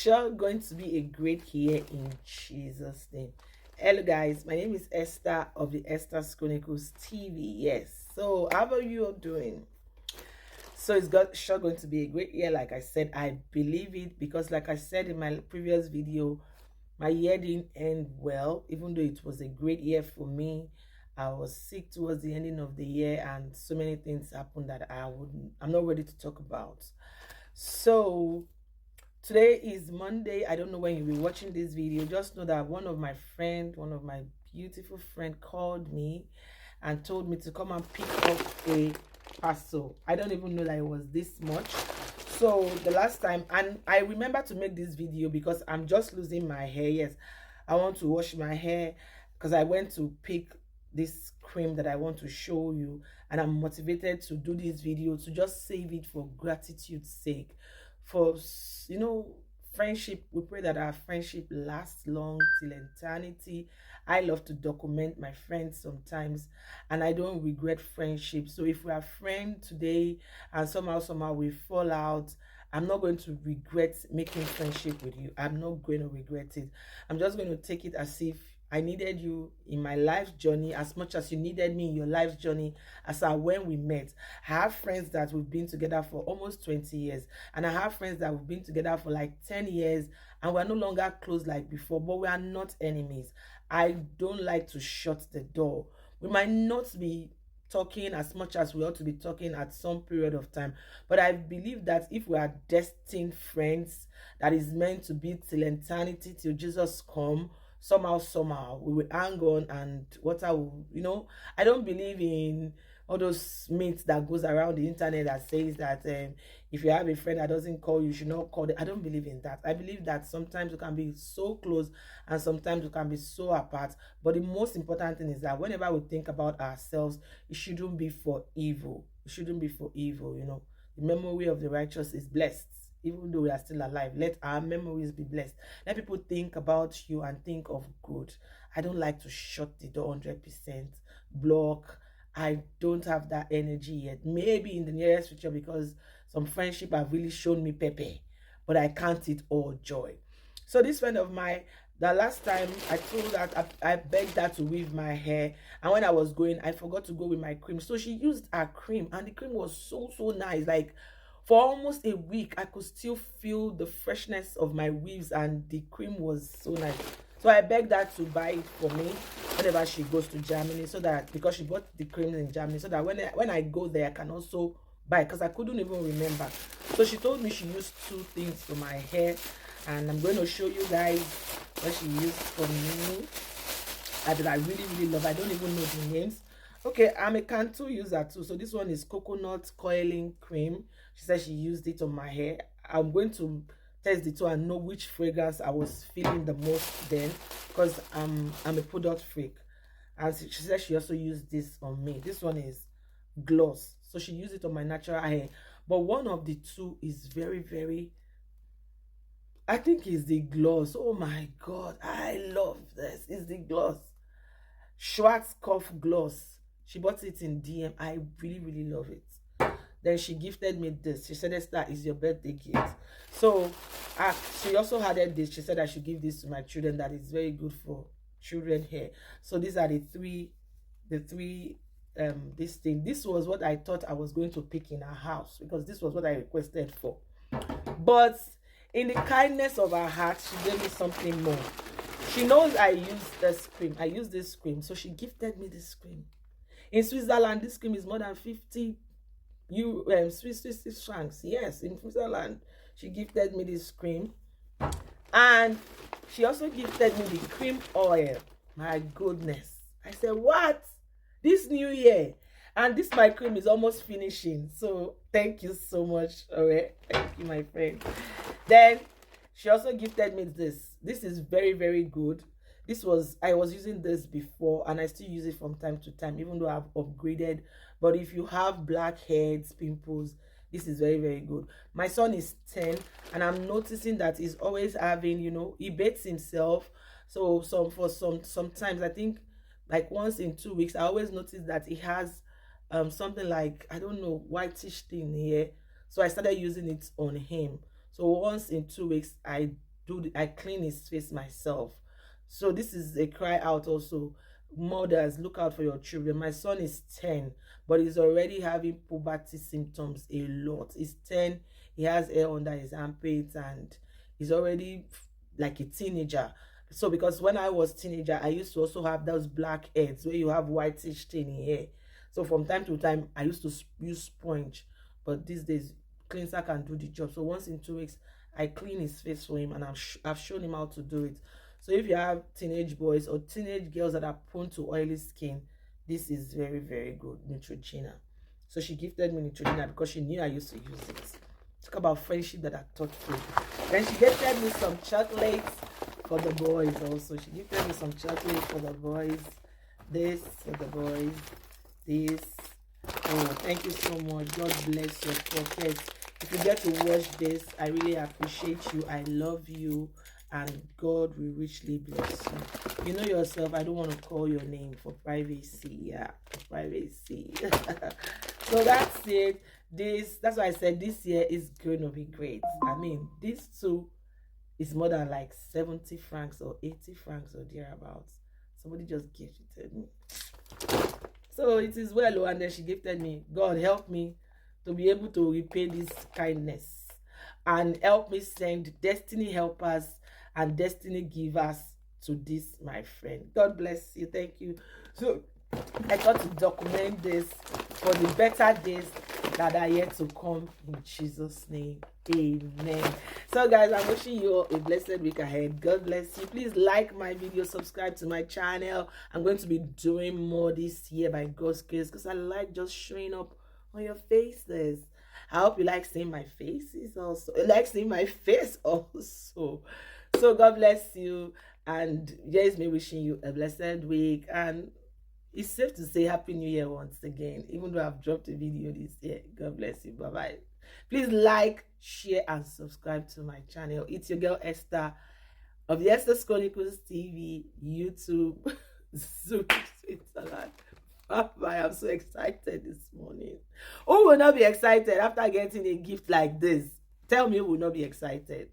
sure going to be a great year in Jesus' name. Hello, guys. My name is Esther of the Esther's Chronicles TV. Yes. So, how are you all doing? So, sure going to be a great year. Like I said, I believe it because, like I said in my previous video, my year didn't end well, even though it was a great year for me. I was sick towards the ending of the year, and so many things happened that I'm not ready to talk about. So today is Monday. I don't know when you'll be watching this video. Just know that one of my beautiful friend called me and told me to come and pick up a parcel. I don't even know that it was this much. So the last time, and I remember to make this video because I'm just losing my hair. Yes, I want to wash my hair because I went to pick this cream that I want to show you, and I'm motivated to do this video to just save it for gratitude's sake, for friendship. We pray that our friendship lasts long till eternity. I love to document my friends sometimes, and I don't regret friendship. So if we are friends today and somehow we fall out, I'm not going to regret making friendship with you. I'm not going to regret it. I'm just going to take it as if I needed you in my life journey as much as you needed me in your life journey as when we met. I have friends that we've been together for almost 20 years, and I have friends that we've been together for like 10 years, and we're no longer close like before, but we are not enemies. I don't like to shut the door. We might not be talking as much as we ought to be talking at some period of time, but I believe that if we are destined friends that is meant to be till eternity, till Jesus come, somehow we will hang on, and water will, I don't believe in all those myths that goes around the internet that says that if you have a friend that doesn't call you, you should not call them. I don't believe in that. I believe that sometimes we can be so close and sometimes we can be so apart, but the most important thing is that whenever we think about ourselves, it shouldn't be for evil. It shouldn't be for evil. The memory of the righteous is blessed. Even though we are still alive, let our memories be blessed. Let people think about you and think of good. I don't like to shut the door 100%, block. I don't have that energy yet. Maybe in the nearest future, because some friendship have really shown me pepe, but I count it all joy. So this friend of mine, the last time I told that I begged her to weave my hair, and when I was going, I forgot to go with my cream. So she used her cream, and the cream was so nice. Like, for almost a week, I could still feel the freshness of my weaves, and the cream was so nice. So I begged her to buy it for me whenever she goes to Germany, so that, because she bought the cream in Germany, so that when I go there, I can also buy, because I couldn't even remember. So she told me she used 2 things for my hair, and I'm going to show you guys what she used for me that I really love. I don't even know the names. Okay, I'm a Cantu user too. So this one is coconut coiling cream. She said she used it on my hair. I'm going to test the two and know which fragrance I was feeling the most then, because I'm a product freak. And she said she also used this on me. This one is gloss. So she used it on my natural hair. But one of the two is very, I think it's the gloss. Oh my God, I love this. It's the gloss. Schwarzkopf gloss. She bought it in DM. I really love it. Then she gifted me this. She said, "That is your birthday gift." So she also added this. She said I should give this to my children. That is very good for children hair. So these are the three this thing. This was what I thought I was going to pick in her house, because this was what I requested for. But in the kindness of her heart, she gave me something more. She knows I use this cream. I use this cream. So she gifted me this cream. In Switzerland, this cream is more than 50 Swiss francs. Yes, in Switzerland, she gifted me this cream. And she also gifted me the cream oil. My goodness. I said, what? This new year. And this my cream is almost finishing. So thank you so much. All right. Thank you, my friend. Then she also gifted me this. This is very good. I was using this before, and I still use it from time to time, even though I've upgraded. But if you have blackheads, pimples, this is very good. My son is 10, and I'm noticing that he's always having, he bathes himself. So sometimes, I think like once in 2 weeks, I always notice that he has something like, I don't know, whitish thing here. So I started using it on him. So once in 2 weeks, I I clean his face myself. So this is a cry out also. Mothers, look out for your children. My son is 10, but he's already having puberty symptoms a lot. He's 10, he has hair under his armpits, and he's already like a teenager. So because when I was teenager, I used to also have those black heads where you have whitish staining hair. So from time to time, I used to use sponge, but these days cleanser can do the job. So once in 2 weeks, I clean his face for him, and I've shown him how to do it. So if you have teenage boys or teenage girls that are prone to oily skin, this is very, very good, Neutrogena. So she gifted me Neutrogena because she knew I used to use it. Talk about friendship that are thoughtful. Then she gifted me some chocolates for the boys also. She gifted me some chocolates for the boys. This for the boys. This. Oh, thank you so much. God bless your pockets. If you get to watch this, I really appreciate you. I love you. And God will richly bless you. You know yourself, I don't want to call your name for privacy. Yeah, for privacy. So that's it. That's why I said this year is going to be great. I mean, this too is more than like 70 francs or 80 francs or thereabouts. Somebody just gifted me. So it is well, oh, and then she gifted me. God help me to be able to repay this kindness and help me send destiny helpers and destiny givers to this, my friend. God bless you. Thank you. So I thought to document this for the better days that are yet to come, in Jesus' name. Amen. So guys, I'm wishing you a blessed week ahead. God bless you. Please like my video, subscribe to my channel. I'm going to be doing more this year by God's grace, because I like just showing up on your faces. I hope you like seeing my faces also. You like seeing my face also. So God bless you, and here's me wishing you a blessed week. And it's safe to say Happy New Year once again, even though I've dropped a video this year. God bless you. Bye-bye. Please like, share, and subscribe to my channel. It's your girl Esther of the Esther Chronicles TV, YouTube, Zoom, Switzerland. Bye-bye. I'm so excited this morning. Who will not be excited after getting a gift like this? Tell me who will not be excited.